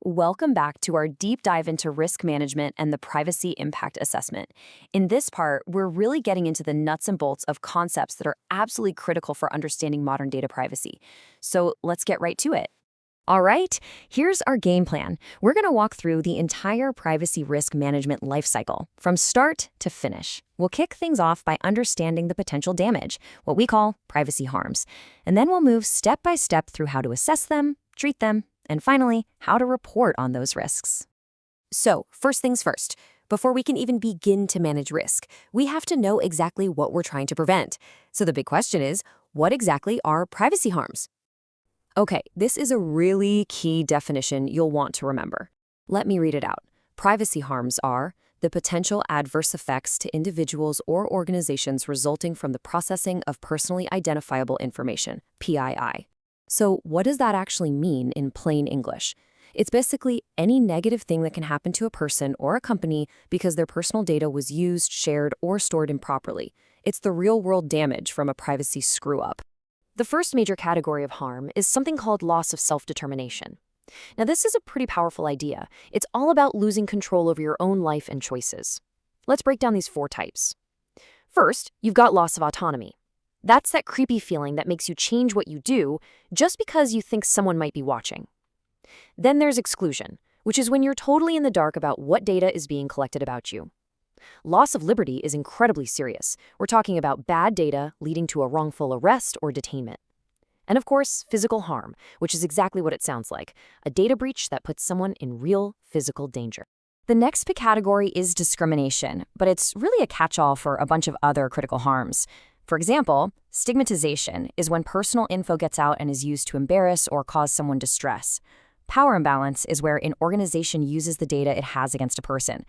Welcome back to our deep dive into risk management and the privacy impact assessment. In this part, we're really getting into the nuts and bolts of concepts that are absolutely critical for understanding modern data privacy. So let's get right to it. All right, here's our game plan. We're going to walk through the entire privacy risk management lifecycle, from start to finish. We'll kick things off by understanding the potential damage, what we call privacy harms. And then we'll move step by step through how to assess them, treat them, and finally, how to report on those risks. So, first things first, before we can even begin to manage risk, we have to know exactly what we're trying to prevent. So the big question is, what exactly are privacy harms? Okay, this is a really key definition you'll want to remember. Let me read it out. Privacy harms are the potential adverse effects to individuals or organizations resulting from the processing of personally identifiable information, PII. So what does that actually mean in plain English? It's basically any negative thing that can happen to a person or a company because their personal data was used, shared, or stored improperly. It's the real-world damage from a privacy screw-up. The first major category of harm is something called loss of self-determination. Now, this is a pretty powerful idea. It's all about losing control over your own life and choices. Let's break down these 4 types. First, you've got loss of autonomy. That's that creepy feeling that makes you change what you do just because you think someone might be watching. Then there's exclusion, which is when you're totally in the dark about what data is being collected about you. Loss of liberty is incredibly serious. We're talking about bad data leading to a wrongful arrest or detainment. And of course, physical harm, which is exactly what it sounds like, a data breach that puts someone in real physical danger. The next big category is discrimination, but it's really a catch-all for a bunch of other critical harms. For example, stigmatization is when personal info gets out and is used to embarrass or cause someone distress. Power imbalance is where an organization uses the data it has against a person.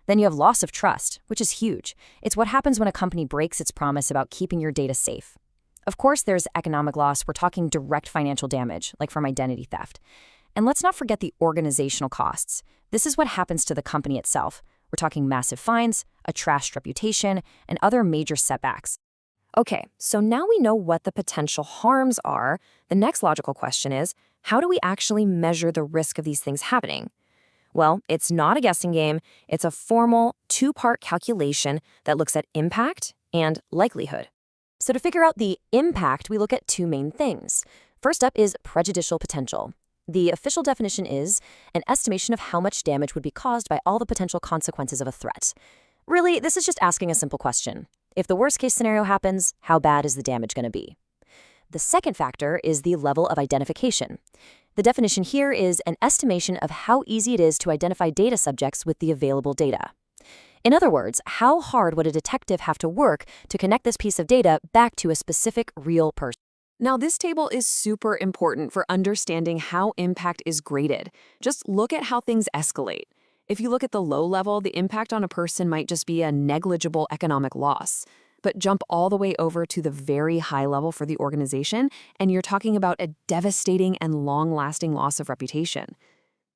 Then you have loss of trust, which is huge. It's what happens when a company breaks its promise about keeping your data safe. Of course, there's economic loss. We're talking direct financial damage, like from identity theft. And let's not forget the organizational costs. This is what happens to the company itself. We're talking massive fines, a trashed reputation, and other major setbacks. Okay, so now we know what the potential harms are. The next logical question is, how do we actually measure the risk of these things happening? Well, it's not a guessing game. It's a formal 2-part calculation that looks at impact and likelihood. So to figure out the impact, we look at 2 main things. First up is prejudicial potential. The official definition is an estimation of how much damage would be caused by all the potential consequences of a threat. Really, this is just asking a simple question. If the worst-case scenario happens, how bad is the damage going to be? The second factor is the level of identification. The definition here is an estimation of how easy it is to identify data subjects with the available data. In other words, how hard would a detective have to work to connect this piece of data back to a specific real person? Now, this table is super important for understanding how impact is graded. Just look at how things escalate. If you look at the low level, the impact on a person might just be a negligible economic loss. But jump all the way over to the very high level for the organization, and you're talking about a devastating and long-lasting loss of reputation.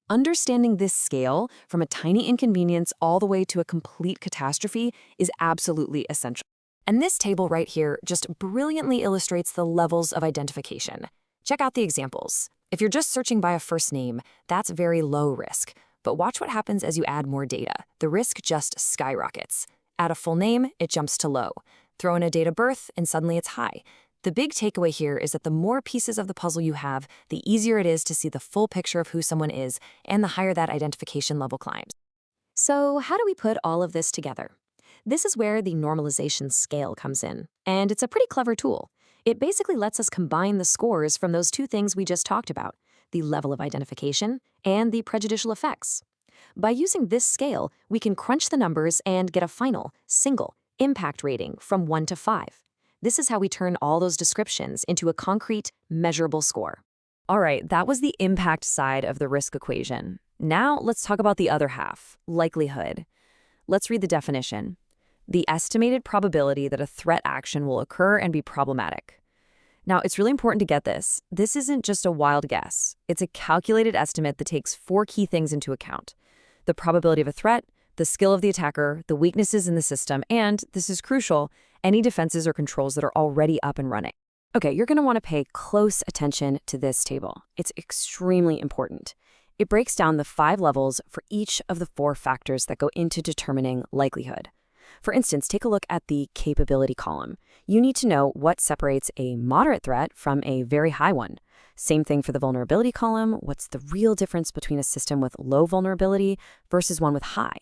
Understanding this scale, from a tiny inconvenience all the way to a complete catastrophe, is absolutely essential. And this table right here just brilliantly illustrates the levels of identification. Check out the examples. If you're just searching by a first name, that's very low risk. But watch what happens as you add more data. The risk just skyrockets. Add a full name, it jumps to low. Throw in a date of birth, and suddenly it's high. The big takeaway here is that the more pieces of the puzzle you have, the easier it is to see the full picture of who someone is, and the higher that identification level climbs. So how do we put all of this together? This is where the normalization scale comes in, and it's a pretty clever tool. It basically lets us combine the scores from those 2 things we just talked about, the level of identification and the prejudicial effects. By using this scale, we can crunch the numbers and get a final, single, impact rating from 1 to 5. This is how we turn all those descriptions into a concrete, measurable score. All right, that was the impact side of the risk equation. Now let's talk about the other half, likelihood. Let's read the definition. The estimated probability that a threat action will occur and be problematic. Now, it's really important to get this. This isn't just a wild guess. It's a calculated estimate that takes 4 key things into account: the probability of a threat, the skill of the attacker, the weaknesses in the system, and, this is crucial, any defenses or controls that are already up and running. Okay, you're going to want to pay close attention to this table. It's extremely important. It breaks down the 5 levels for each of the 4 factors that go into determining likelihood. For instance, take a look at the capability column. You need to know what separates a moderate threat from a very high one. Same thing for the vulnerability column. What's the real difference between a system with low vulnerability versus one with high?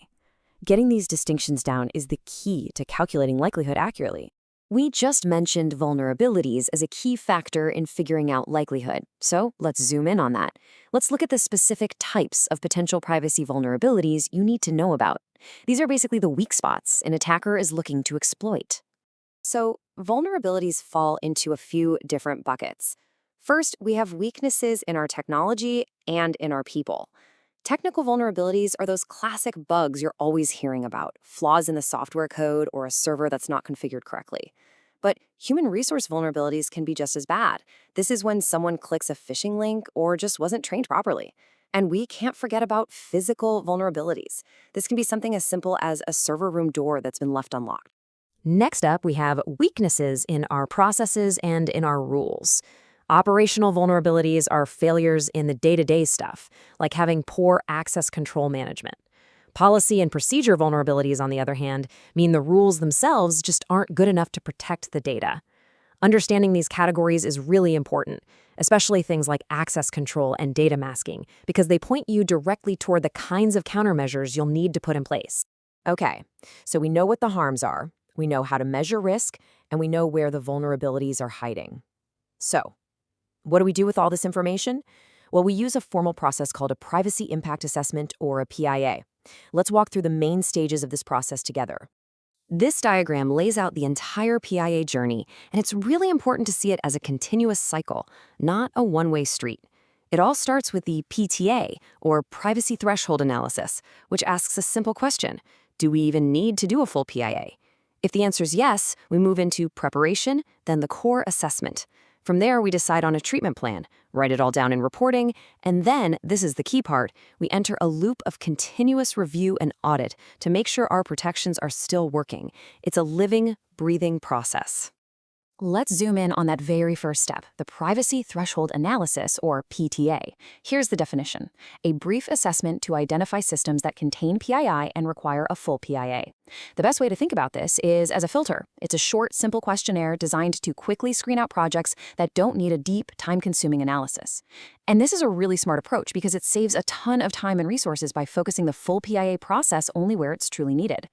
Getting these distinctions down is the key to calculating likelihood accurately. We just mentioned vulnerabilities as a key factor in figuring out likelihood, so let's zoom in on that. Let's look at the specific types of potential privacy vulnerabilities you need to know about. These are basically the weak spots an attacker is looking to exploit. So, vulnerabilities fall into a few different buckets. First, we have weaknesses in our technology and in our people. Technical vulnerabilities are those classic bugs you're always hearing about, flaws in the software code or a server that's not configured correctly. But human resource vulnerabilities can be just as bad. This is when someone clicks a phishing link or just wasn't trained properly. And we can't forget about physical vulnerabilities. This can be something as simple as a server room door that's been left unlocked. Next up, we have weaknesses in our processes and in our rules. Operational vulnerabilities are failures in the day-to-day stuff, like having poor access control management. Policy and procedure vulnerabilities, on the other hand, mean the rules themselves just aren't good enough to protect the data. Understanding these categories is really important, especially things like access control and data masking, because they point you directly toward the kinds of countermeasures you'll need to put in place. Okay, so we know what the harms are, we know how to measure risk, and we know where the vulnerabilities are hiding. So, what do we do with all this information? Well, we use a formal process called a Privacy Impact Assessment, or a PIA. Let's walk through the main stages of this process together. This diagram lays out the entire PIA journey, and it's really important to see it as a continuous cycle, not a one-way street. It all starts with the PTA, or Privacy Threshold Analysis, which asks a simple question: do we even need to do a full PIA? If the answer is yes, we move into preparation, then the core assessment. From there, we decide on a treatment plan, write it all down in reporting, and then, this is the key part, we enter a loop of continuous review and audit to make sure our protections are still working. It's a living, breathing process. Let's zoom in on that very first step, the Privacy Threshold Analysis, or PTA. Here's the definition: a brief assessment to identify systems that contain PII and require a full PIA. The best way to think about this is as a filter. It's a short, simple questionnaire designed to quickly screen out projects that don't need a deep, time-consuming analysis. And this is a really smart approach because it saves a ton of time and resources by focusing the full PIA process only where it's truly needed.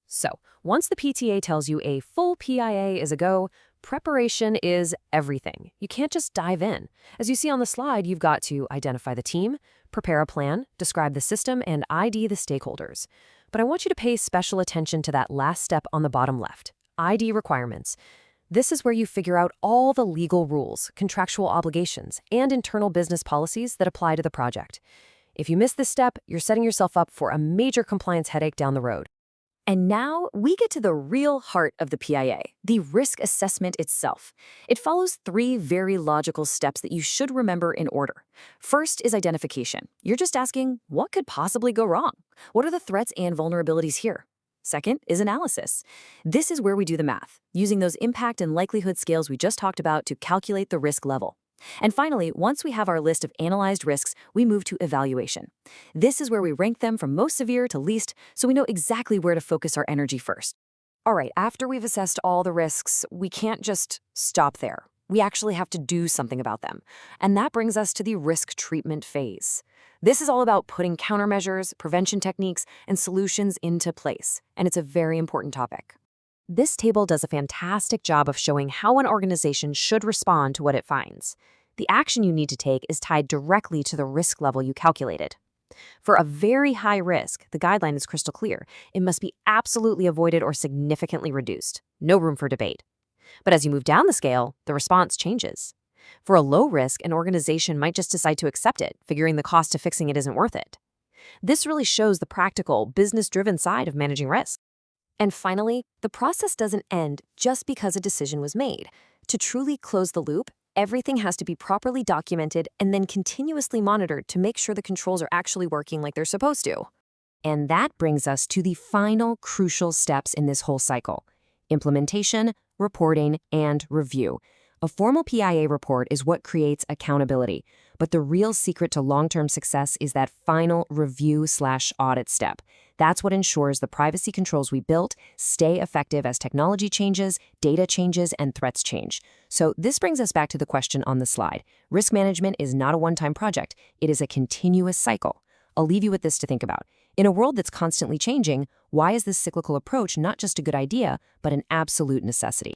So, once the PTA tells you a full PIA is a go, preparation is everything. You can't just dive in. As you see on the slide, you've got to identify the team, prepare a plan, describe the system, and ID the stakeholders. But I want you to pay special attention to that last step on the bottom left, ID requirements. This is where you figure out all the legal rules, contractual obligations, and internal business policies that apply to the project. If you miss this step, you're setting yourself up for a major compliance headache down the road. And now we get to the real heart of the PIA, the risk assessment itself. It follows 3 very logical steps that you should remember in order. First is identification. You're just asking, what could possibly go wrong? What are the threats and vulnerabilities here? Second is analysis. This is where we do the math, using those impact and likelihood scales we just talked about to calculate the risk level. And finally, once we have our list of analyzed risks, we move to evaluation. This is where we rank them from most severe to least, so we know exactly where to focus our energy first. All right, after we've assessed all the risks, we can't just stop there. We actually have to do something about them. And that brings us to the risk treatment phase. This is all about putting countermeasures, prevention techniques, and solutions into place. And it's a very important topic. This table does a fantastic job of showing how an organization should respond to what it finds. The action you need to take is tied directly to the risk level you calculated. For a very high risk, the guideline is crystal clear. It must be absolutely avoided or significantly reduced. No room for debate. But as you move down the scale, the response changes. For a low risk, an organization might just decide to accept it, figuring the cost of fixing it isn't worth it. This really shows the practical, business-driven side of managing risk. And finally, the process doesn't end just because a decision was made. To truly close the loop, everything has to be properly documented and then continuously monitored to make sure the controls are actually working like they're supposed to. And that brings us to the final crucial steps in this whole cycle: implementation, reporting, and review. A formal PIA report is what creates accountability, but the real secret to long-term success is that final review/audit step. That's what ensures the privacy controls we built stay effective as technology changes, data changes, and threats change. So this brings us back to the question on the slide. Risk management is not a one-time project. It is a continuous cycle. I'll leave you with this to think about. In a world that's constantly changing, why is this cyclical approach not just a good idea, but an absolute necessity?